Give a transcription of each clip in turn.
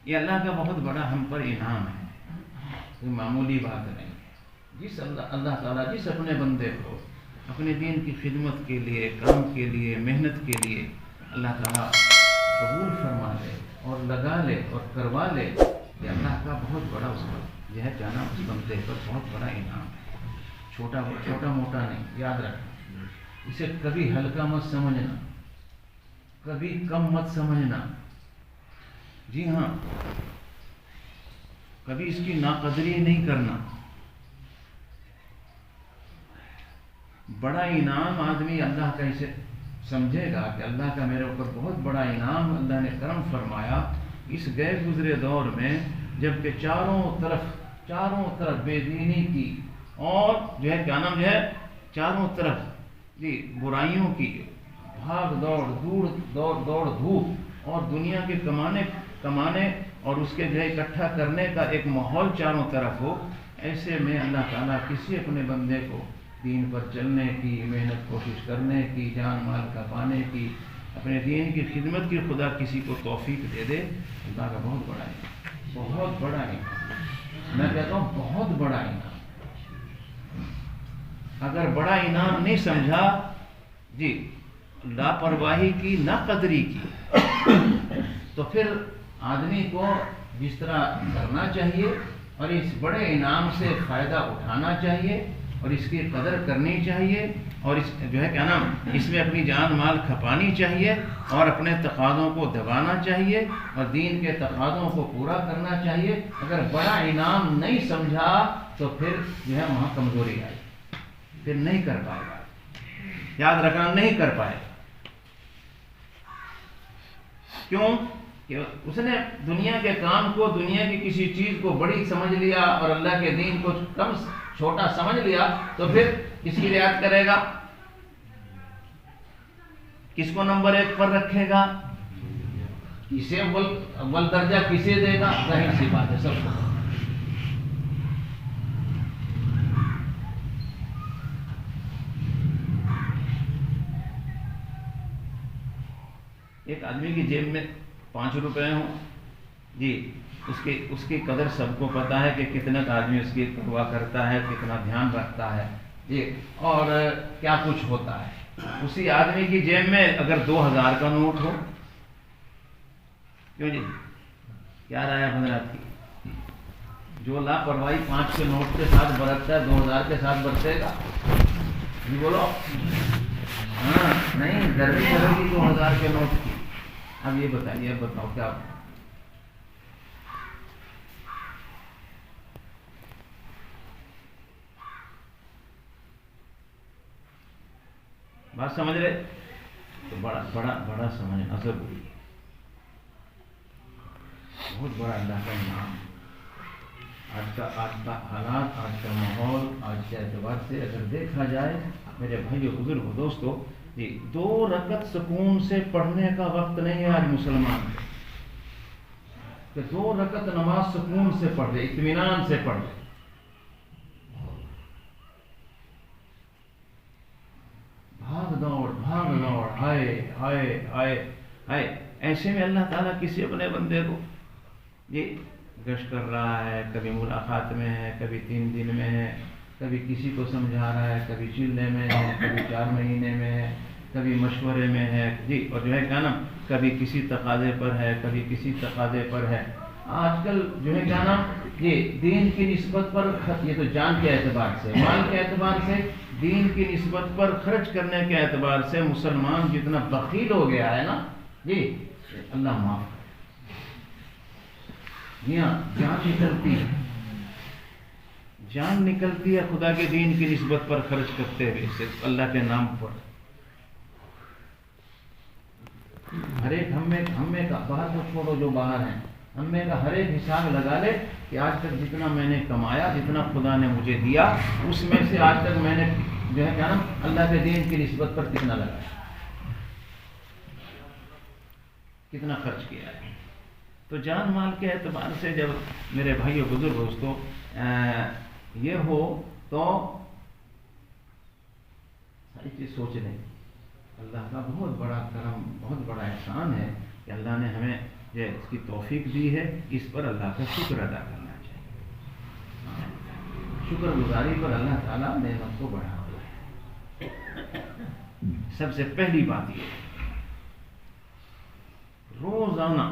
یہ اللہ کا بہت بڑا ہم پر انعام ہے، کوئی معمولی بات نہیں۔ جس اللہ تعالیٰ جس اپنے بندے کو اپنے دین کی خدمت کے لیے، کام کے لیے، محنت کے لیے اللہ تعالیٰ قبول فرما لے اور لگا لے اور کروا لے، یہ اللہ کا بہت بڑا اس پر یہ ہے جانا، اس بندے پر بہت بڑا انعام ہے، چھوٹا موٹا نہیں، یاد رکھنا۔ اسے کبھی ہلکا مت سمجھنا، کبھی کم مت سمجھنا، جی ہاں، کبھی اس کی ناقدری نہیں کرنا۔ بڑا انعام آدمی اللہ کا اسے سمجھے گا کہ اللہ کا میرے اوپر بہت بڑا انعام، اللہ نے کرم فرمایا اس گئے گزرے دور میں، جبکہ چاروں طرف بے دینی کی اور جو ہے کیا نام ہے، چاروں طرف جی برائیوں کی بھاگ دوڑ دھوپ اور دنیا کے کمانے اور اس کے جو ہے اکٹھا کرنے کا ایک ماحول چاروں طرف ہو، ایسے میں اللہ تعالیٰ کسی اپنے بندے کو دین پر چلنے کی محنت، کوشش کرنے کی، جان مال کا پانے کی، اپنے دین کی خدمت کی خدا کسی کو توفیق دے دے، اللہ کا بہت بڑا انعام، بہت بڑا انعام، میں کہتا ہوں بہت بڑا انعام۔ اگر بڑا انعام نہیں سمجھا جی، لاپرواہی کی، ناقدری کی، تو پھر آدمی کو جس طرح کرنا چاہیے اور اس بڑے انعام سے فائدہ اٹھانا چاہیے اور اس کی قدر کرنی چاہیے اور اس جو ہے کیا نام اس میں اپنی جان مال کھپانی چاہیے اور اپنے تقاضوں کو دبانا چاہیے اور دین کے تقاضوں کو پورا کرنا چاہیے۔ اگر بڑا انعام نہیں سمجھا تو پھر جو ہے وہاں کمزوری آئی، پھر نہیں کر پائے گا، یاد رکھنا نہیں کر پائے گا۔ کیوں کہ اس نے دنیا کے کام کو، دنیا کی کسی چیز کو بڑی سمجھ لیا اور اللہ کے دین کو چھوٹا سمجھ لیا، تو پھر کس کی رعایت کرے گا، کس کو نمبر 1 پر رکھے گا، کسے اول درجہ کسے دے گا، ظاہر سی بات ہے سب کو۔ ایک آدمی کی جیب میں 5 روپے ہوں جی، اس کی قدر سب کو پتا ہے کہ کتنا آدمی اس کی پرواہ کرتا ہے، کتنا دھیان رکھتا ہے جی، اور کیا کچھ ہوتا ہے۔ اسی آدمی کی جیب میں اگر 2000 کا نوٹ ہو، کیوں جی، کیا رائے ہے حضرات کی؟ جو لاپرواہی 5 کے نوٹ کے ساتھ برتتا ہے 2000 کے ساتھ برتے گا جی، بولو ہاں نہیں، گرمی کرے گی 2000 کے نوٹ کی۔ اب یہ بتائیے، اب بتاؤ کیا بات سمجھ رہے؟ تو بڑا سمجھنا ضروری ہے، بہت بڑا اللہ کا انعام۔ آج کا حالات، آج کا ماحول، آج کے اعتبار سے اگر دیکھا جائے میرے بھائیو، بزرگو، دوستو جی، 2 رکعت سکون سے پڑھنے کا وقت نہیں ہے آج مسلمان کہ 2 رکعت نماز سکون سے پڑھ لے، اطمینان سے پڑھ لے۔ بھاگ دوڑ ہائے، ایسے میں اللہ تعالیٰ کسی اپنے بندے کو یہ گشت کر رہا ہے، کبھی ملاقات میں ہے، کبھی 3 دن میں ہے، کبھی کسی کو سمجھا رہا ہے، کبھی چلنے میں ہے، کبھی 4 مہینے میں ہے، کبھی مشورے میں ہے جی، اور جو ہے کیا نام کبھی کسی تقاضے پر ہے، کبھی کسی تقاضے پر ہے۔ آج کل جو ہے کیا نام یہ دین کی نسبت پر، یہ تو جان کے اعتبار سے، مال کے اعتبار سے، دین کی نسبت پر خرچ کرنے کے اعتبار سے مسلمان جتنا بخیل ہو گیا ہے نا جی، اللہ معاف کرے جی ہاں، جان نکلتی ہے خدا کے دین کی نسبت پر خرچ کرتے ہوئے، صرف اللہ کے نام پر۔ ہر ایک ہمیں کا باہر کو چھوڑو، جو باہر ہیں ہمیں کا ہر ایک حساب لگا لے کہ آج تک جتنا میں نے کمایا، جتنا خدا نے مجھے دیا، اس میں سے آج تک میں نے جو ہے کیا نا اللہ کے دین کی نسبت پر کتنا لگایا، کتنا خرچ کیا ہے۔ تو جان مال کے اعتبار سے جب میرے بھائیو، بزرگ، دوستو یہ ہو تو ساری چیز سوچ لیں۔ اللہ کا بہت بڑا کرم، بہت بڑا احسان ہے کہ اللہ نے ہمیں یہ اس کی توفیق دی ہے، اس پر اللہ کا شکر ادا کرنا چاہیے۔ شکر گزاری پر اللہ تعالیٰ نعمت کو بڑھا ہوا ہے۔ سب سے پہلی بات یہ ہے روزانہ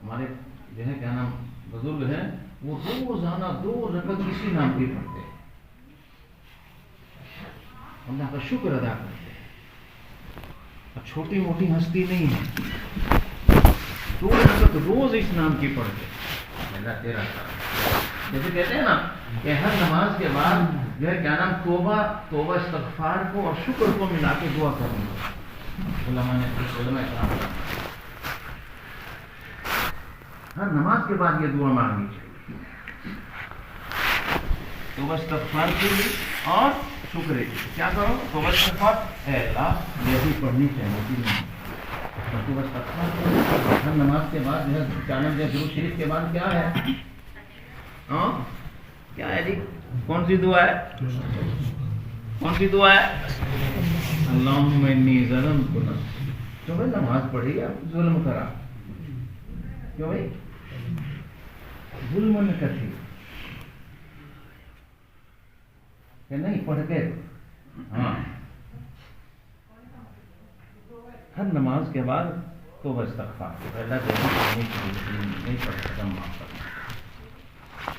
ہمارے جو ہے کیا نام بزرگ ہیں، وہ روزانہ 2 رکعت اسی نام کی پڑھتے ہیں، اللہ کا شکر ادا کرتے ہیں۔ اور چھوٹی موٹی ہستی نہیں ہے، 2 رکعت روز اس نام کی پڑھتے ہیں، اللہ تیرا کرم۔ جیسے کہتے ہیں نا کہ ہر نماز کے بعد جو ہے کیا نام توبہ استغفار کو اور شکر کو ملا کے دعا کروں گا، علماء کرام ہر نماز کے بعد یہ دعا مانگنی چاہیے، توبہ استغفار کے لیے اور شکر کے لیے۔ کیا کرو؟ توبہ استغفار، اے اللہ یہی پڑھنی چاہیے کہ نہیں، توبہ استغفار ہر نماز کے بعد جو ہے کیا نام ہے درود شریف کے بعد کیا ہے؟ کیا ہے جی؟ کون سی دعا ہے؟ اللہم انی ظلمت نفسی۔ کیوں بھائی نماز پڑھی آپ ظلم کرا؟ کیوں بھائی ظلم نہ کرتی کہ نہیں پڑھ کے؟ ہاں، ہر نماز کے بعد توبہ استغفار اللہ نہیں پڑھ سکتا، معاف کرنا،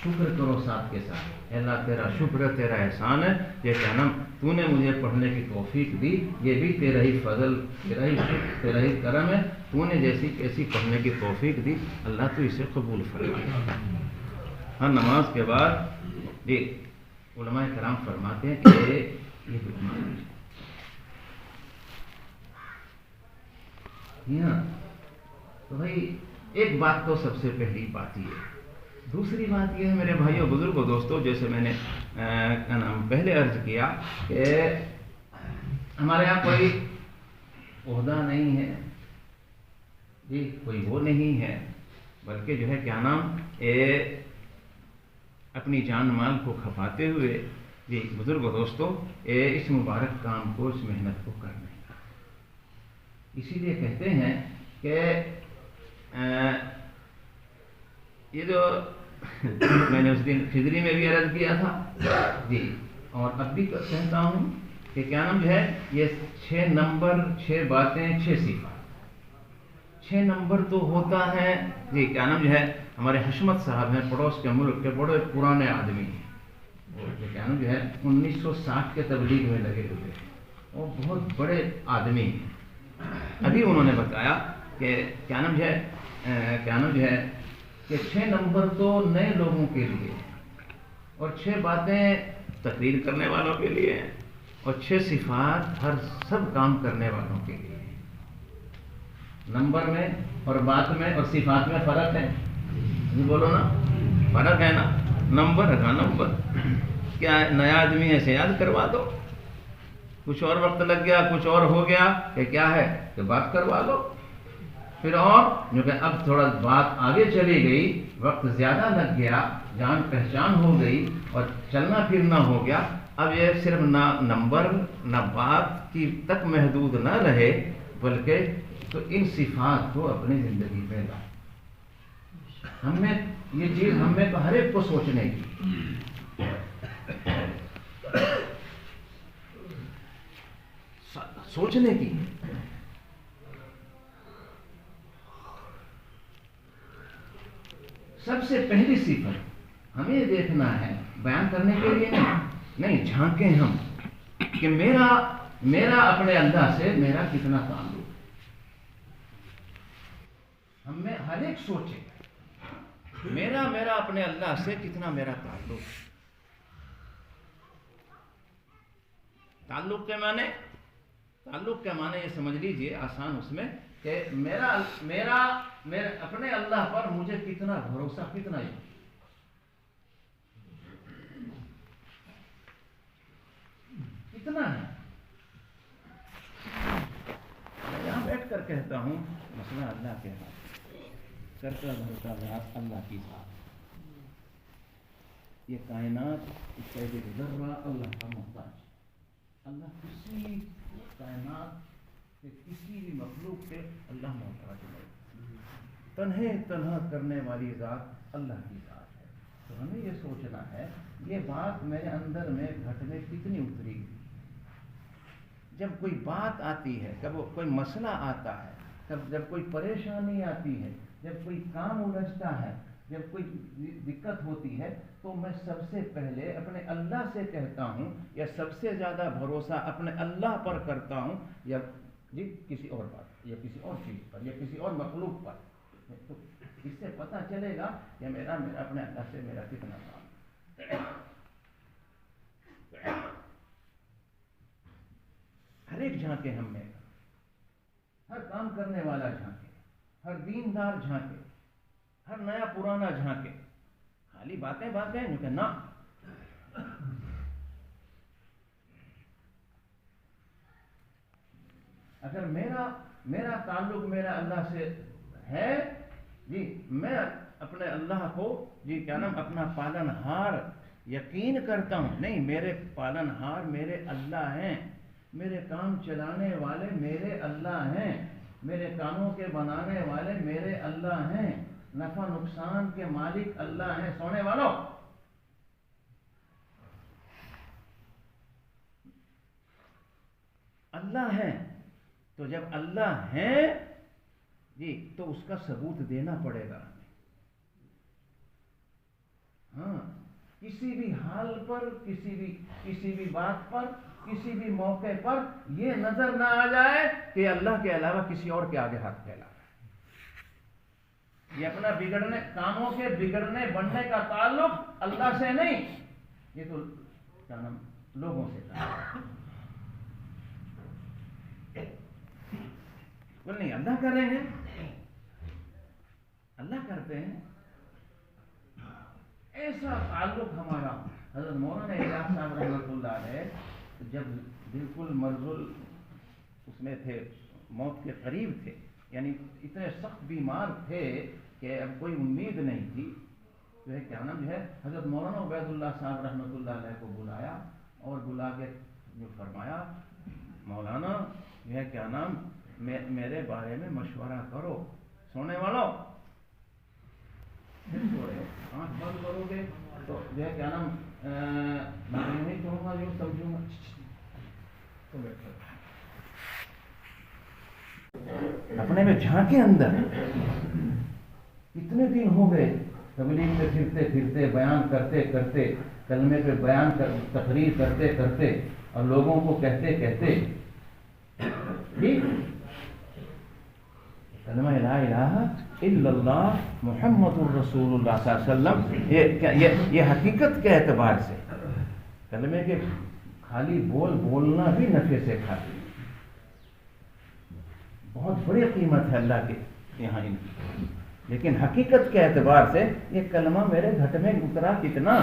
شکر کرو ساتھ کے ساتھ، اللہ تیرا شکر ہے، تیرا احسان ہے، یہ کیا نام تو نے مجھے پڑھنے کی توفیق دی، یہ بھی تیرا ہی فضل، تیرا ہی شکر، تیرا ہی کرم ہے، تو نے جیسی کیسی پڑھنے کی توفیق دی، اللہ تو اسے قبول فرمائے۔ ہر نماز کے بعد جی علماء کرام فرماتے ہیں کہ یہ تو بھائی ایک بات تو سب سے پہلی بات یہ ہے۔ دوسری بات یہ ہے میرے بھائیوں بزرگوں دوستوں، جیسے میں نے پہلے عرض کیا کہ ہمارے یہاں کوئی عہدہ نہیں ہے جی، کوئی وہ نہیں ہے، بلکہ جو ہے کیا نام اپنی جان مال کو کھپاتے ہوئے جی بزرگوں دوستوں اس مبارک کام کو، اس محنت کو کرنے کا، اسی لیے کہتے ہیں کہ یہ جو میں نے اس دن خضری میں بھی عرض کیا تھا جی، اور اب بھی کہتا ہوں کہ کیا نام جو ہے یہ 6 نمبر، 6 باتیں، 6 صفات، 6 نمبر تو ہوتا ہے جی کیا نام جو ہے ہمارے حشمت صاحب ہیں، پڑوس کے ملک کے بڑے پرانے آدمی ہیں، کیا نام جو ہے 1960 کے تبلیغ میں لگے ہوئے ہیں، اور بہت بڑے آدمی ہیں۔ ابھی انہوں نے بتایا کہ کیا نام جو ہے کہ 6 نمبر تو نئے لوگوں کے لیے، اور 6 باتیں تقریر کرنے والوں کے لیے، اور 6 صفات ہر سب کام کرنے والوں کے لیے۔ نمبر میں اور بات میں اور صفات میں فرق ہے جی، بولو نا، فرق ہے نا، نمبر کا نمبر کیا ہے، نیا آدمی ایسے یاد کروا دو، کچھ اور وقت لگ گیا، کچھ اور ہو گیا کہ کیا ہے کہ بات کروا دو، پھر اور جو کہ اب تھوڑا بات آگے چلی گئی، وقت زیادہ لگ گیا، جان پہچان ہو گئی اور چلنا پھرنا ہو گیا، اب یہ صرف نہ نمبر نہ بات کی تک محدود نہ رہے، بلکہ تو ان صفات کو اپنی زندگی میں لا۔ یہ چیز ہم میں تو ہر ایک کو سوچنے کی، سب سے پہلی صفت ہمیں یہ دیکھنا ہے، بیان کرنے کے لیے نہیں، جھانکیں ہم کہ میرا اپنے اللہ سے میرا کتنا تعلق ہے، ہم میں ہر ایک سوچے میرا اپنے اللہ سے کتنا میرا تعلق ہے۔ تعلق کے معنی یہ سمجھ لیجئے آسان اس میں کہ میرا اپنے اللہ پر مجھے کتنا بھروسہ، کتنا ہے۔ میں یہاں بیٹھ کر کہتا ہوں مسئلہ اللہ کے ہاتھ، کرتا دھرتا ذات اللہ کی ذات، یہ کائنات اس کا ذرہ اللہ کا محتاج، اللہ کسی کائنات کہ کسی بھی مخلوق سے اللہ محتاج نہیں، تنہا کرنے والی ذات اللہ کی ذات ہے۔ تو ہمیں یہ سوچنا ہے یہ بات میرے اندر میں گھٹ میں کتنی اتری گئی۔ جب کوئی بات آتی ہے، جب کوئی مسئلہ آتا ہے، جب کوئی پریشانی آتی ہے، جب کوئی کام الجھتا ہے، جب کوئی دقت ہوتی ہے، تو میں سب سے پہلے اپنے اللہ سے کہتا ہوں، یا سب سے زیادہ بھروسہ اپنے اللہ پر کرتا ہوں، یا کسی اور بات یا کسی اور چیز پر یا کسی اور مخلوق پر۔ تو اس سے پتہ چلے گا کہ میرا اپنے اللہ سے میرا کتنا کام۔ ہر ایک جھانکے ہم میں، ہر کام کرنے والا جھانکے، ہر دیندار جھانکے، ہر نیا پرانا جھانکے، خالی باتیں جو کہ نہ۔ اگر میرا تعلق میرا اللہ سے ہے میں اپنے اللہ کو کیا نام اپنا پالن ہار یقین کرتا ہوں۔ نہیں، میرے پالن ہار میرے اللہ ہیں، میرے کام چلانے والے میرے اللہ ہیں، میرے کاموں کے بنانے والے میرے اللہ ہیں، نفع نقصان کے مالک اللہ ہیں۔ سونے والوں، اللہ ہیں، تو جب اللہ ہیں تو اس کا ثبوت دینا پڑے گا ہمیں۔ ہاں، کسی بھی حال پر، کسی بھی بات پر، کسی بھی موقع پر یہ نظر نہ آ جائے کہ اللہ کے علاوہ کسی اور کے آگے ہاتھ پھیلا ہے۔ یہ اپنا کاموں کے بگڑنے بننے کا تعلق اللہ سے نہیں، یہ تو کیا نام لوگوں سے بول نہیں، اللہ کر رہے ہیں، اللہ کرتے ہیں، ایسا تعلق ہمارا۔ حضرت مولانا الیاس صاحب رحمۃ اللہ علیہ جب بالکل مرضل اس میں تھے، موت کے قریب تھے، یعنی اتنے سخت بیمار تھے کہ اب کوئی امید نہیں تھی، کیا نام حضرت مولانا عبید اللہ صاحب رحمۃ اللہ علیہ کو بلایا اور بلا کے فرمایا، مولانا کیا نام میرے بارے میں مشورہ کرو۔ سونے والوں، آنکھ بند کرو گے تو کیا نام میں نہیں کہوں گا، جو سمجھوں گا تو بیٹھو۔ اپنے میں جھانکے اندر کتنے دن ہو گئے تبلیغ میں پھرتے پھرتے، بیان کرتے کرتے، کلمے پہ بیان تقریر کرتے کرتے اور لوگوں کو کہتے کہتے کلمہ لا الہ الا اللہ محمد الرسول اللہ صلی اللہ علیہ وسلم، یہ حقیقت کے اعتبار سے کلمے کے خالی بولنا بھی نفع سے کھاتی، بہت بڑی قیمت ہے اللہ کے یہاں ان کی، لیکن حقیقت کے اعتبار سے یہ کلمہ میرے گھٹ میں اترا کتنا۔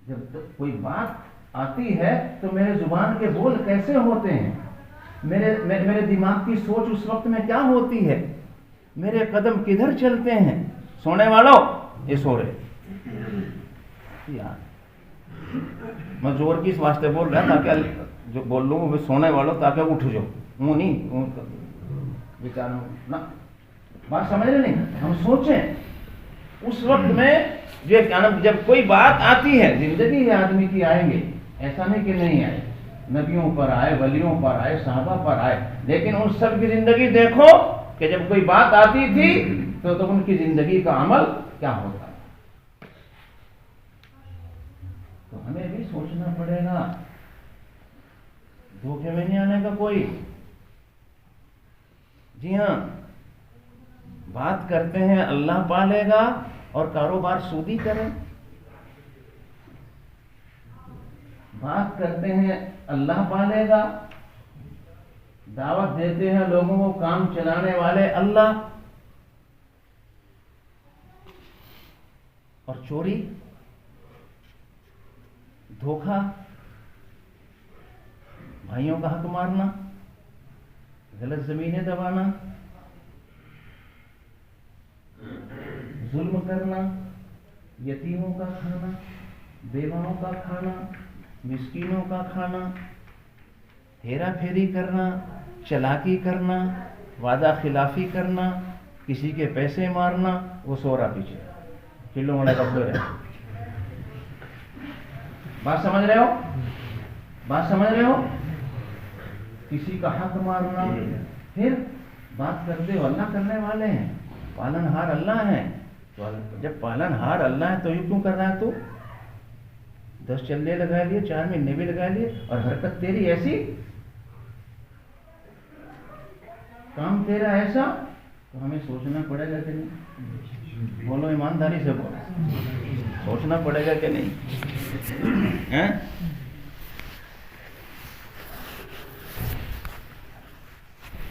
جب تک کوئی بات آتی ہے تو میرے زبان کے بول کیسے ہوتے ہیں، میرے دماغ کی سوچ اس وقت میں کیا ہوتی ہے، میرے قدم کدھر چلتے ہیں۔ سونے والوں، یہ سو رہے یار، میں زور کی اس واسطے بول رہا تاکہ جو بول لوں وہ سونے والوں تاکہ اٹھ جاؤ، وہ نہیں بیچاروں نا، بات سمجھ رہے نہیں۔ ہم سوچیں اس وقت میں جب کوئی بات آتی ہے، زندگی ہے آدمی کی، آئیں گے، ایسا نہیں کہ نہیں آئے، نبیوں پر آئے، ولیوں پر آئے، صحابہ پر آئے، لیکن ان سب کی زندگی دیکھو کہ جب کوئی بات آتی تھی تو ان کی زندگی کا عمل کیا ہوتا ہے۔ تو ہمیں بھی سوچنا پڑے گا، دھوکے میں نہیں آنے کا کوئی۔ جی ہاں، بات کرتے ہیں اللہ پالے گا اور کاروبار سودی کریں، بات کرتے ہیں اللہ پالے گا، دعوت دیتے ہیں لوگوں کو، کام چلانے والے اللہ، اور چوری، دھوکہ، بھائیوں کا حق مارنا، غلط زمینیں دبانا، ظلم کرنا، یتیموں کا کھانا، بیواؤں کا کھانا، مسکینوں کا کھانا، ہیرا پھیری کرنا، چلاکی کرنا، وعدہ خلافی کرنا، کسی کے پیسے مارنا، وہ سو رہا پیچھے کلو مڑا کا سو رہا۔ بات سمجھ رہے ہو؟ بات سمجھ رہے ہو؟ کسی کا حق مارنا، پھر بات کرتے ہو اللہ کرنے والے ہیں، پالن ہار اللہ ہیں، تو جب پالن ہار اللہ ہے تو یہ کیوں کر رہا ہے؟ تو 10 چلے لگا لیے، 4 مہینے بھی لگا لیے، اور حرکت تیری ایسی، کام تیرا ایسا، تو ہمیں سوچنا پڑے گا کہ نہیں؟ بولو ایمانداری سے بولو، سوچنا پڑے گا کہ نہیں؟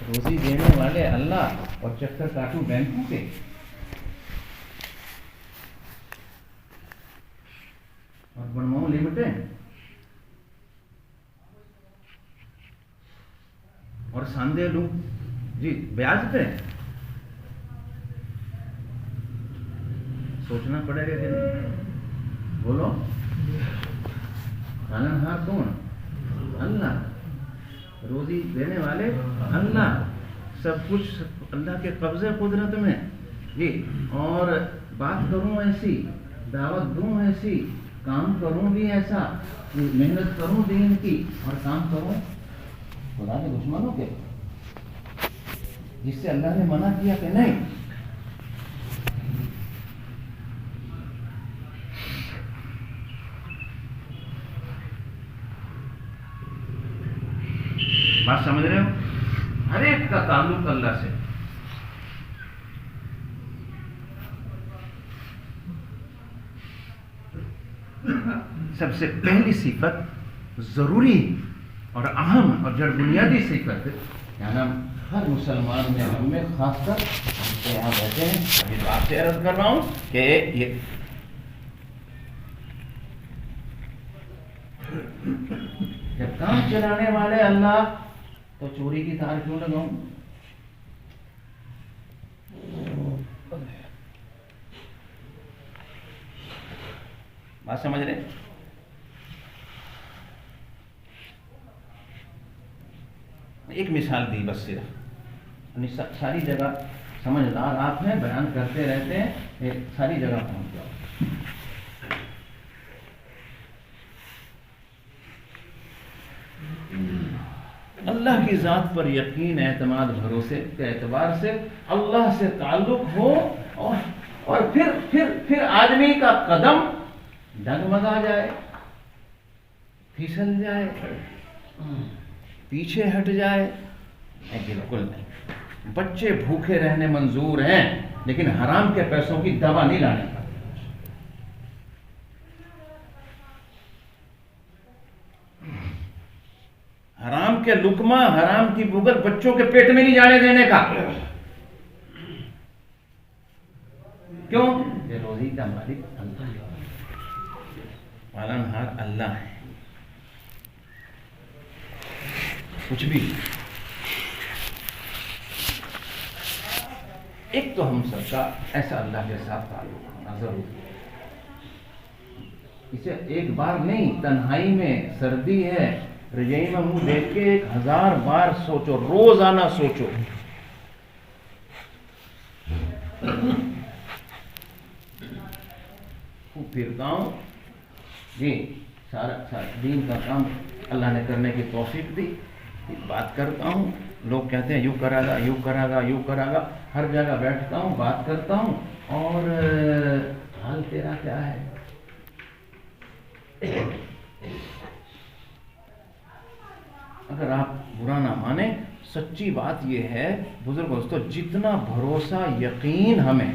روزی دینے والے اللہ اور چکر کاٹو بینکوں کے۔ اور بنواؤں لمیٹڈ اور ساندے لوں جی بیاج پہ، سوچنا پڑے گا کہ نہیں؟ بولو پالنہار کون؟ اللہ، روزی دینے والے اللہ، سب کچھ اللہ کے قبضے قدرت میں جی۔ اور بات کروں ایسی، دعوت دوں ایسی، کام کروں بھی ایسا، محنت کروں دین کی، اور کام کروں خدا کے دشمنوں کے، جس سے اللہ نے منع کیا کہ نہیں۔ بات سمجھ رہے ہو؟ ہر ایک کا تعلق اللہ سے۔ سب سے پہلی صفت ضروری اور اہم اور جڑ بنیادی صفت یعنی ہر مسلمان میں، ہم میں خاص کر ہم یہاں بیٹھے ہیں، ابھی تو آپ سے عرض کر رہا ہوں کہ یہ جب کام چلانے والے اللہ، تو چوری کی تار کیوں لگاؤں؟ بات سمجھ رہے؟ ایک مثال دی بس صرف، ساری جگہ سمجھدار آپ ہیں، بیان کرتے رہتے ہیں، ساری جگہ پہنچ جاؤ۔ اللہ کی ذات پر یقین، اعتماد، بھروسے کے اعتبار سے اللہ سے تعلق ہو، اور پھر آدمی کا قدم ڈگمگا جائے، پھسل جائے، پیچھے ہٹ جائے، بالکل نہیں۔ بچے بھوکے رہنے منظور ہیں، لیکن حرام کے پیسوں کی دوا نہیں لانے کا۔ حرام کے لقمہ، حرام کی بغل بچوں کے پیٹ میں نہیں جانے دینے کا۔ کیوں؟ یہ روزی کا مالک اللہ ہے، پالنہار اللہ ہے۔ کچھ بھی ایک تو ہم سب کا ایسا اللہ کے ساتھ تعلق ہونا ضروری ہے۔ اسے ایک بار نہیں، تنہائی میں، سردی ہے، رجائی میں منہ دیکھ کے 1000 بار سوچو، روزانہ سوچو۔ پھرتا ہوں جی، سارا دین کا کام اللہ نے کرنے کی توفیق دی، بات کرتا ہوں، لوگ کہتے ہیں یوں کرا گا، یوں کرا گا، یوں کرا گا، ہر جگہ بیٹھتا ہوں، بات کرتا ہوں، اور حال تیرا کیا ہے؟ اگر آپ برا نہ مانیں، سچی بات یہ ہے بزرگ دوستو، جتنا بھروسہ یقین ہمیں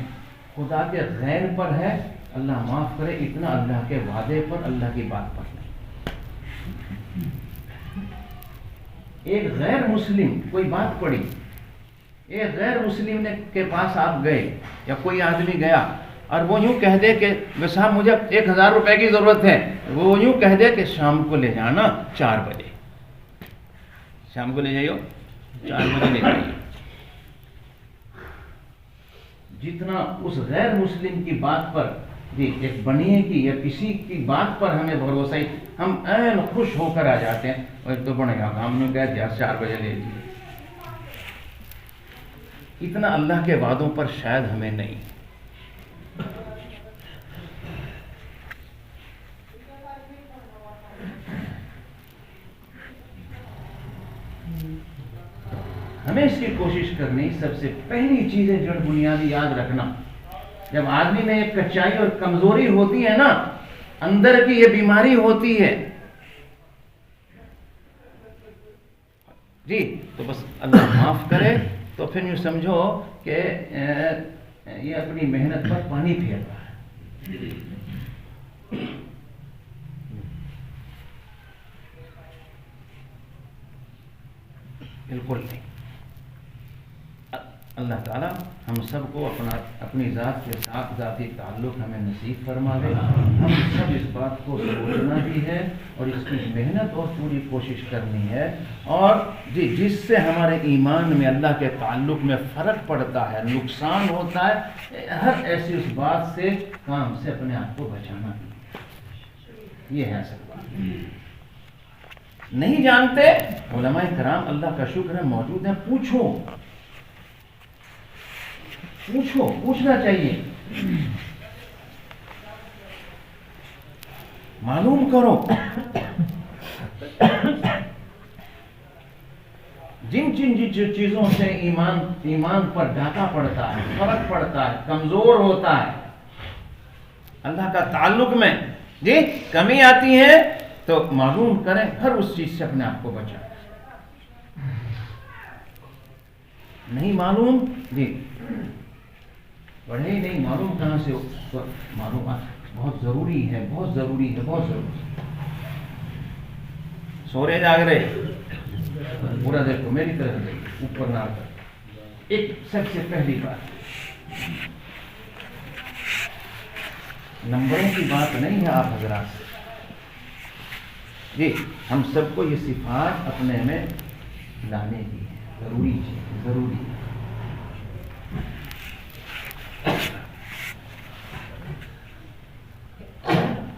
خدا کے غیر پر ہے، اللہ معاف کرے، اتنا اللہ کے وعدے پر، اللہ کی بات پر نہیں۔ ایک غیر مسلم کوئی بات پڑی، ایک غیر مسلم کے پاس آپ گئے، یا کوئی آدمی گیا، اور وہ یوں کہہ دے کہ صاحب مجھے 1000 روپے کی ضرورت ہے، وہ یوں کہہ دے کہ شام کو لے جانا 4 بجے، شام کو لے جائیو 4 بجے لے جائیے۔ جتنا اس غیر مسلم کی بات پر جی ایک بنیے کی یا کسی کی بات پر ہمیں بھروسہ ہی، ہم عین خوش ہو کر آ جاتے ہیں، اور ایک تو بنے گا ہم نے کہا یار 4 بجے لے لیجیے. اتنا اللہ کے وعدوں پر شاید ہمیں نہیں. ہمیں اس کی کوشش کرنی. سب سے پہلی چیزیں جڑ بنیادی یاد رکھنا، جب آدمی میں ایک کچائی اور کمزوری ہوتی ہے نا، اندر کی یہ بیماری ہوتی ہے جی، تو بس اللہ معاف کرے. تو پھر یوں سمجھو کہ یہ اپنی محنت پر پانی پھیر رہا ہے. بالکل نہیں. اللہ تعالیٰ ہم سب کو اپنی ذات کے ساتھ ذاتی تعلق ہمیں نصیب فرما دے. ہم سب اس بات کو سوچنا بھی ہے اور اس کی محنت اور پوری کوشش کرنی ہے. اور جی جس سے ہمارے ایمان میں اللہ کے تعلق میں فرق پڑتا ہے، نقصان ہوتا ہے، ہر ایسی اس بات سے کام سے اپنے آپ کو بچانا بھی. یہ ہے اصل بات. نہیں جانتے علماء کرام اللہ کا شکر ہے موجود ہیں. پوچھنا چاہیے. معلوم کرو. جن چیزوں سے ایمان پر ڈاکہ پڑتا ہے، فرق پڑتا ہے، کمزور ہوتا ہے، اللہ کا تعلق میں جی کمی آتی ہے، تو معلوم کریں. ہر اس چیز سے اپنے آپ کو بچائیں. نہیں معلوم جی پڑھے ہی نہیں، معلوم کہاں سے ہو؟ معلومات بہت ضروری ہے، بہت ضروری ہے، بہت ضروری. سورے جاگ رہے پورا دیکھو میری طرف دیکھو، اوپر نہ کر. ایک سب سے پہلی بات، نمبروں کی بات نہیں ہے آپ حضرات سے جی، ہم سب کو یہ صفات اپنے میں لانے کی ہے. ضروری چیز، ضروری ہے.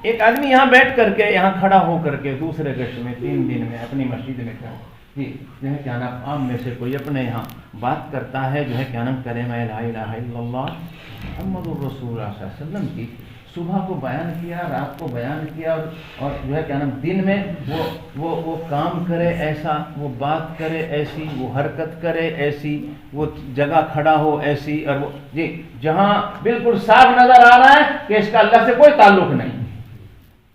ایک آدمی یہاں بیٹھ کر کے، یہاں کھڑا ہو کر کے دوسرے گشت میں 3 دن میں اپنی مسجد میں جی جو ہے کیا نام عام میں سے کوئی اپنے یہاں بات کرتا ہے، جو ہے کیا نام کلمہ لا الہ الا اللہ محمد الرسول اللہ صلی اللہ علیہ وسلم کی صبح کو بیان کیا، رات کو بیان کیا، اور جو ہے کیا نام دن میں وہ کام کرے ایسا، وہ بات کرے ایسی، وہ حرکت کرے ایسی، وہ جگہ کھڑا ہو ایسی، اور وہ جی جہاں بالکل صاف نظر آ رہا ہے کہ اس کا اللہ سے کوئی تعلق نہیں.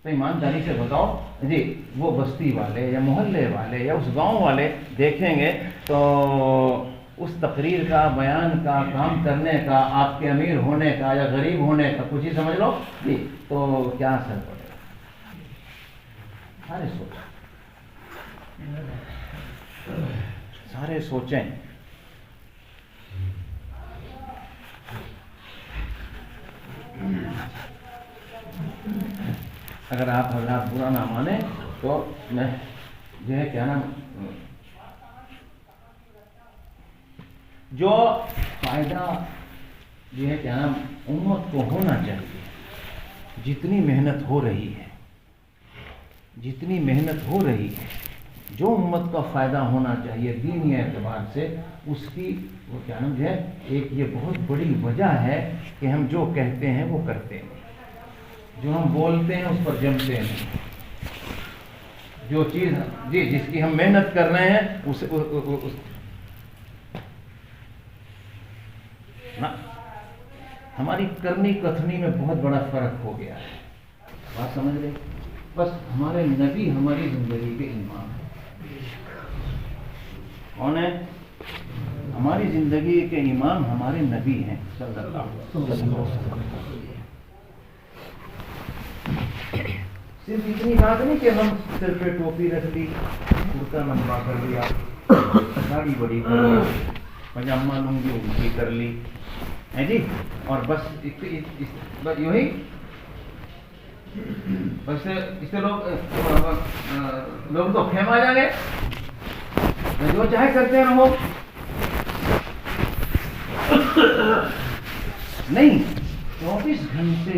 تو ایمانداری سے بتاؤ جی، وہ بستی والے یا محلے والے یا اس گاؤں والے دیکھیں گے تو اس تقریر کا، بیان کا، کام کرنے کا، آپ کے امیر ہونے کا یا غریب ہونے کا کچھ ہی سمجھ لو جی، تو کیا اثر پڑے گا؟ سارے سوچیں. اگر آپ حضرات برا نہ مانیں تو میں جو ہے کیا نام جو فائدہ جو ہے کیا نام امت کو ہونا چاہیے، جتنی محنت ہو رہی ہے، جو امت کا فائدہ ہونا چاہیے دینی اعتبار سے، اس کی وہ کیا نام جو ہے ایک یہ بہت بڑی وجہ ہے کہ ہم جو کہتے ہیں وہ کرتے ہیں، جو ہم بولتے ہیں اس پر جمتے ہیں. جو چیز جی جس کی ہم محنت کر رہے ہیں اس ہماری کرنی کتھنی میں بہت بڑا فرق ہو گیا ہے. بات سمجھ رہے؟ بس ہمارے نبی ہماری زندگی کے امام ہیں. کون ہے؟ ہماری زندگی کے امام ہمارے نبی ہیں صلی اللہ علیہ وسلم. صرف اتنی بات نہیں کہ ہم سر پہ ٹوپی رکھ لی، کرتا لمبا کر لیا، داڑھی بڑی کر لی، پاجامہ لنگی اونچی کر لی ہے جی، اور بس یوں ہی بس اس سے لوگ تو خیم آ جائیں گے، جو چاہے کرتے رہو. نہیں، 24 گھنٹے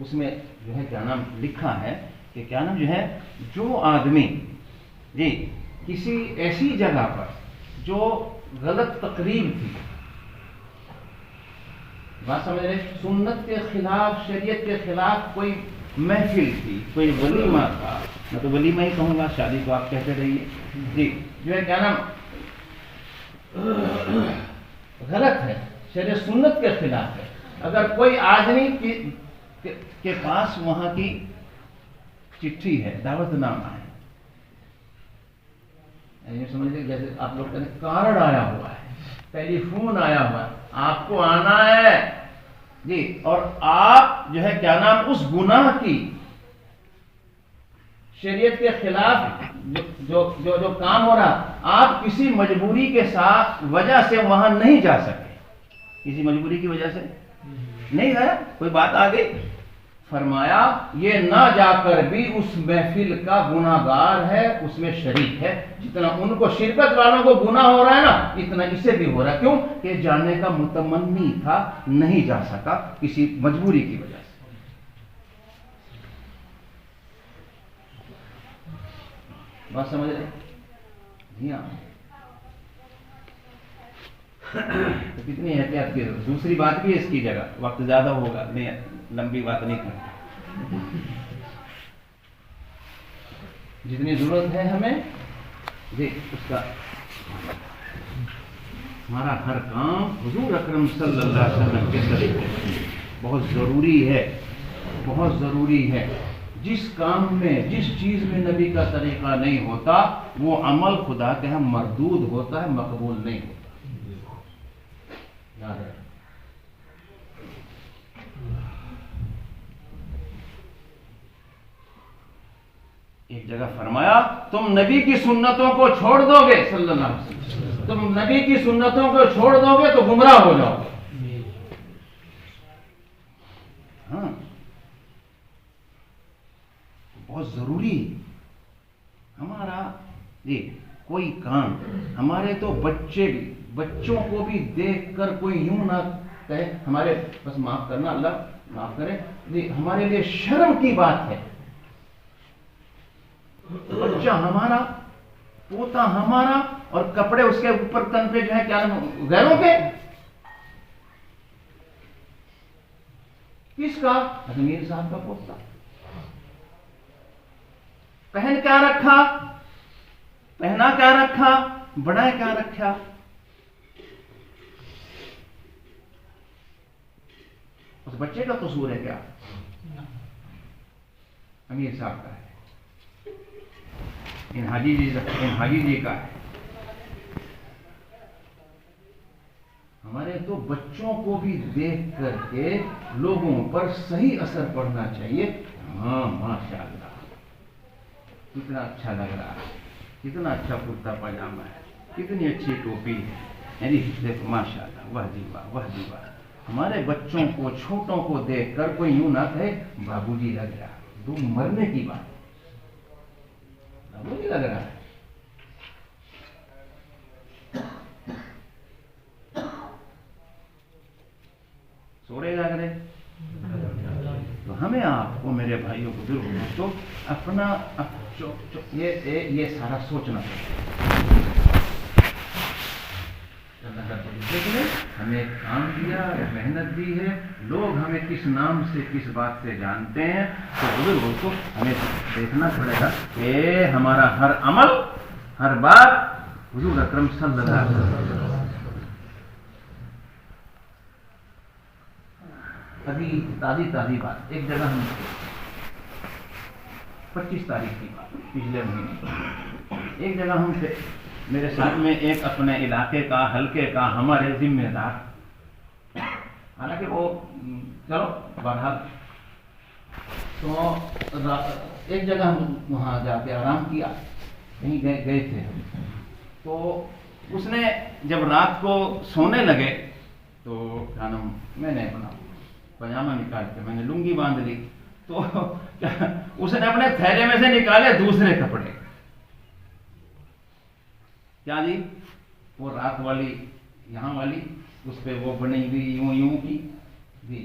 اس میں جو ہے کیا نام لکھا ہے کہ کیا نام جو ہے جو آدمی جی کسی ایسی جگہ پر جو غلط تقریب تھی، بات سمجھ رہے، سنت کے خلاف، شریعت کے خلاف کوئی محفل تھی، کوئی ولیمہ تھا، میں تو ولیمہ ہی کہوں گا، شادی کو آپ کہتے رہیے جی، جو ہے کیا نام غلط ہے، شریعت سنت کے خلاف ہے، اگر کوئی آدمی کے پاس وہاں کی چٹھی ہے، دعوت نامہ ہے، یہ سمجھ لیجیے جیسے آپ لوگ کہتے ہیں کارڈ آیا ہوا ہے، ٹیلی فون آیا ہوا ہے، آپ کو آنا ہے جی، اور آپ جو ہے کیا نام اس گناہ کی، شریعت کے خلاف جو کام ہو رہا، آپ کسی مجبوری کے ساتھ وجہ سے وہاں نہیں جا سکے، کسی مجبوری کی وجہ سے نہیں گیا، کوئی بات آ گئی، فرمایا یہ نہ جا کر بھی اس محفل کا گناہ گار ہے، اس میں شریک ہے، جتنا ان کو شرکت والوں کو گناہ ہو رہا ہے نا، اتنا اسے بھی ہو رہا ہے، کیوں کہ جانے کا متمنی تھا، نہیں جا سکا کسی مجبوری کی وجہ سے۔ بات سمجھ رہے جی؟ ہاں، تو کتنی احتیاط کی ضرورت۔ دوسری بات بھی ہے اس کی جگہ، وقت زیادہ ہوگا، نہیں لمبی بات نہیں کریں، جتنی ضرورت ہے ہمیں جی اس کا، ہمارا ہر کام حضور اکرم صلی اللہ علیہ وسلم کے طریقے سے بہت ضروری ہے، بہت ضروری ہے۔ جس کام میں، جس چیز میں نبی کا طریقہ نہیں ہوتا، وہ عمل خدا کے ہاں مردود ہوتا ہے، مقبول نہیں ہوتا، یاد ہے۔ ایک جگہ فرمایا تم نبی کی سنتوں کو چھوڑ دو گے، صلی اللہ علیہ وسلم، تم نبی کی سنتوں کو چھوڑ دو گے تو گمراہ ہو جاؤ گے۔ ہاں، بہت ضروری ہمارا جی کوئی کام، ہمارے تو بچوں کو بھی دیکھ کر کوئی یوں نہ کہے، ہمارے بس معاف کرنا، اللہ معاف کرے جی، ہمارے لیے شرم کی بات ہے، بچہ ہمارا، پوتا ہمارا، اور کپڑے اس کے اوپر تن پہ جو ہے کیا نام غیروں کے، کس کا؟ امیر صاحب کا پوتا، پہن کیا رکھا، پہنا کیا رکھا، بڑا کیا رکھا، اس بچے کا قصور ہے کیا؟ امیر صاحب کا ہے، ان حاجی جی کا ہے۔ ہمارے تو بچوں کو بھی دیکھ کر کے لوگوں پر صحیح اثر پڑنا چاہیے، ہاں ماشاءاللہ کتنا اچھا لگ رہا ہے، کتنا اچھا کرتا پاجامہ ہے، کتنی اچھی ٹوپی ہے، دیکھو ماشاءاللہ، واہ جی واہ، واہ جی واہ۔ ہمارے بچوں کو، چھوٹوں کو دیکھ کر کوئی یوں نہ کہے بابو جی لگ رہا، تو مرنے کی بات، بابو جی لگ رہا ہے۔ سوڑے جاگ رہے، تو ہمیں آپ کو، میرے بھائیوں کو، دوستوں، اپنا یہ سارا سوچنا چاہیے، ہمیں ایک کام دیا، محنت دی ہے، لوگ ہمیں کس نام سے، کس بات سے جانتے ہیں، تو بزرگوں کو ہمیں دیکھنا پڑے گا کہ ہمارا ہر عمل، ہر بات حضور اکرم صلی اللہ علیہ وسلم۔ ابھی تازی بات، ایک جگہ ہم 25 تاریخ کی بات، پچھلے مہینے ایک جگہ ہم تھے، میرے ساتھ میں ایک اپنے علاقے کا، حلقے کا ہمارے ذمہ دار، حالانکہ وہ چلو بہرحال، تو ایک جگہ ہم وہاں جا کے آرام کیا، کہیں گئے تھے، تو اس نے جب رات کو سونے لگے تو کیا نام، میں نے اپنا پاجامہ نکال کے میں نے لنگی باندھ لی، تو اس نے اپنے تھیلے میں سے نکالے دوسرے کپڑے، کیا جی، وہ رات والی، یہاں والی، اس پہ وہ بنی ہوئی یوں کی جی،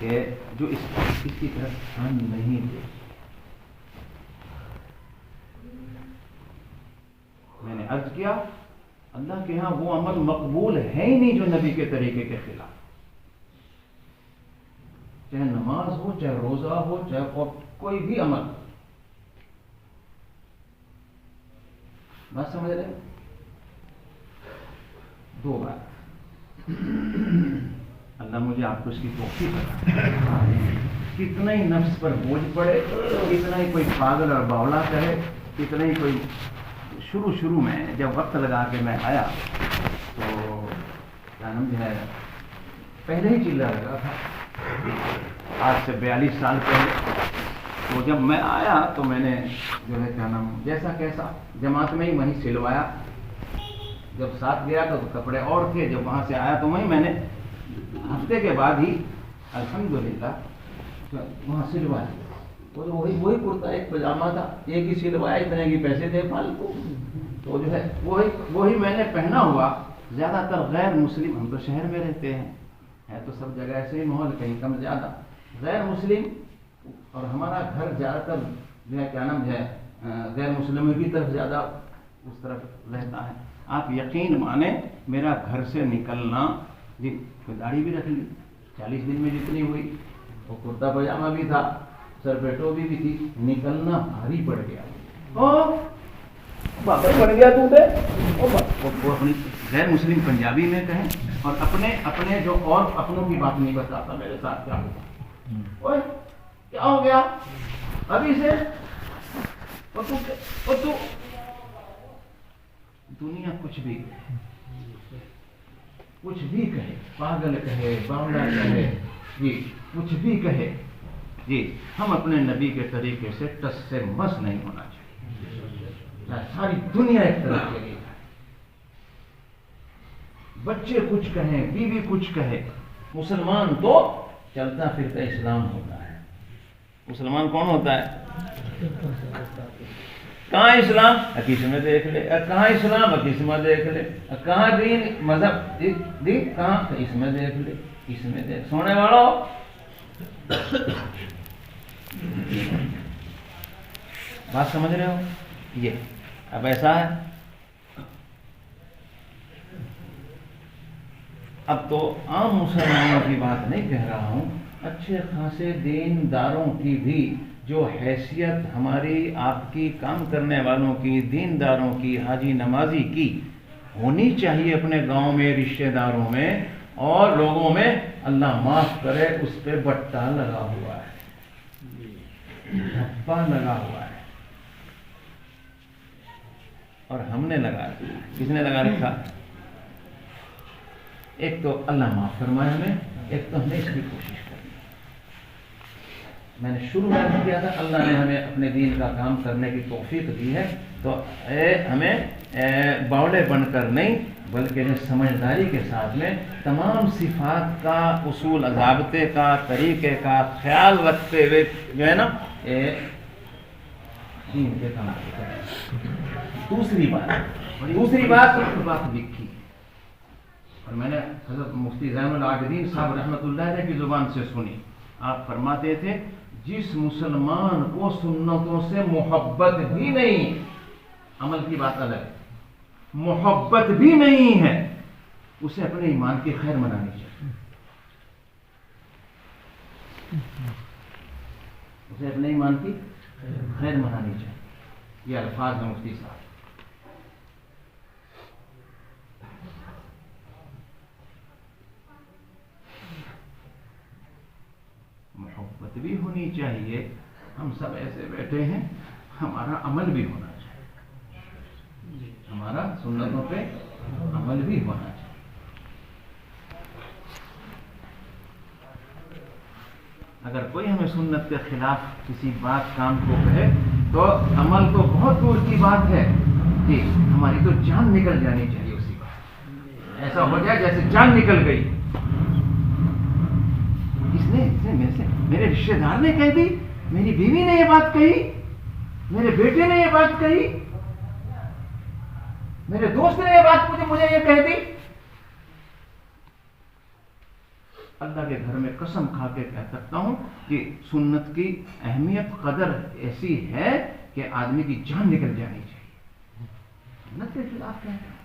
کہ جو اس کی طرف دھیان نہیں دے. میں نے عرض کیا اللہ کے ہاں وہ عمل مقبول ہے ہی نہیں جو نبی کے طریقے کے خلاف، چاہے نماز ہو، چاہے روزہ ہو، چاہے اور کوئی بھی عمل. بات سمجھ رہے؟ دو بات، اللہ مجھے آپ کو اس کی توفیق عطا. کتنا ہی نفس پر بوجھ پڑے، کتنا ہی کوئی پاگل اور باولا کہے، کتنا ہی کوئی شروع میں جب وقت لگا کے میں آیا تو کیا نام جو ہے پہلے ہی چلا لگا تھا آج سے 42 سال پہلے. تو جب میں آیا تو میں نے جو ہے کیا نام جیسا کیسا جماعت میں ہی وہیں سلوایا. جب ساتھ گیا تو کپڑے اور تھے، جب وہاں سے آیا تو وہیں میں نے ہفتے کے بعد ہی الحمدللہ وہاں سلوایا. وہی کرتا ایک پاجامہ تھا، ایک ہی سلوایا، اتنے کی پیسے تھے فالتو. تو جو ہے وہی میں نے پہنا ہوا. زیادہ تر غیر مسلم، ہم تو شہر میں رہتے ہیں، ہے تو سب جگہ ایسے ہی ماحول، کہیں کم زیادہ غیر مسلم، اور ہمارا گھر زیادہ تر جو ہے کیا نام ہے غیر مسلموں کی طرف زیادہ اس طرف رہتا ہے. آپ یقین مانیں میرا گھر سے نکلنا، جی داڑھی بھی رکھ لی 40 دن میں جتنی ہوئی، وہ کرتا پاجامہ بھی تھا، سر پہ ٹوپی بھی تھی، نکلنا بھاری پڑ گیا. بابا پڑ گیا تو وہ اپنی غیر مسلم پنجابی میں کہیں، اور اپنے جو اور اپنوں کی بات نہیں بتاتا میرے ساتھ کیا ہوا. کیا ہو گیا ابھی سے؟ تو دنیا کچھ بھی کہے، پاگل کہے، باولا کہے، جی کچھ بھی کہے، جی ہم اپنے نبی کے طریقے سے ٹس سے مس نہیں ہونا چاہیے. ساری دنیا ایک طرف چلی جائے، بچے کچھ کہیں، بیوی کچھ کہے، مسلمان تو چلتا پھرتا اسلام ہوتا ہے. مسلمان کون ہوتا ہے؟ کہاں اسلام؟ حدیث میں دیکھ لے. کہاں اسلام؟ حدیث میں دیکھ لے. کہاں دین مذہب دین کہاں؟ اس میں دیکھ لے، اس میں دیکھ. سونے والوں بات سمجھ رہے ہو؟ یہ اب ایسا ہے، اب تو عام مسلمانوں کی بات نہیں کہہ رہا ہوں، اچھے خاصے دینداروں کی بھی جو حیثیت ہماری آپ کی کام کرنے والوں کی، دینداروں کی، حاجی نمازی کی ہونی چاہیے اپنے گاؤں میں، رشتہ داروں میں اور لوگوں میں. اللہ معاف کرے اس پہ بٹا لگا ہوا ہے، دھپا لگا ہوا ہے، اور ہم نے لگا رکھا. کس نے لگا رکھا؟ ایک تو اللہ معاف فرمائے ہمیں، ایک تو ہمیں اس کی کوشش کرنی. میں نے شروع میں کیا تھا اللہ نے ہمیں اپنے دین کا کام کرنے کی توفیق دی ہے، تو ہمیں باولے بن کر نہیں بلکہ سمجھداری کے ساتھ میں تمام صفات کا، اصول ضابطے کا، طریقے کا خیال رکھتے ہوئے جو ہے نا دین کے کام کریں. دوسری بات لکھی، اور میں نے حضرت مفتی زین العابدین صاحب رحمۃ اللہ علیہ کی زبان سے سنی. آپ فرماتے تھے جس مسلمان کو سنتوں سے محبت بھی نہیں، عمل کی بات الگ، محبت بھی نہیں ہے، اسے اپنے ایمان کی خیر منانی چاہیے. اسے اپنے ایمان کی خیر منانی چاہیے. یہ الفاظ ہیں مفتی صاحب. محبت بھی ہونی چاہیے. ہم سب ایسے بیٹھے ہیں، ہمارا عمل بھی ہونا چاہیے، ہمارا سنتوں پہ عمل بھی ہونا چاہیے. اگر کوئی ہمیں سنت کے خلاف کسی بات کام کو کہے تو عمل تو بہت دور کی بات ہے، جی ہماری تو جان نکل جانی چاہیے اسی بات. ایسا ہو جائے جیسے جان نکل گئی. میرے رشتے دار نے کہہ دی، میری بیوی نے یہ بات کہی، میرے بیٹے نے یہ بات کہی، میرے دوست نے یہ بات مجھے یہ کہہ دی. اللہ کے گھر میں قسم کھا کے کہہ سکتا ہوں کہ سنت کی اہمیت قدر ایسی ہے کہ آدمی کی جان نکل جانی چاہیے. سنت کے خلاف کہہ رہے ہیں.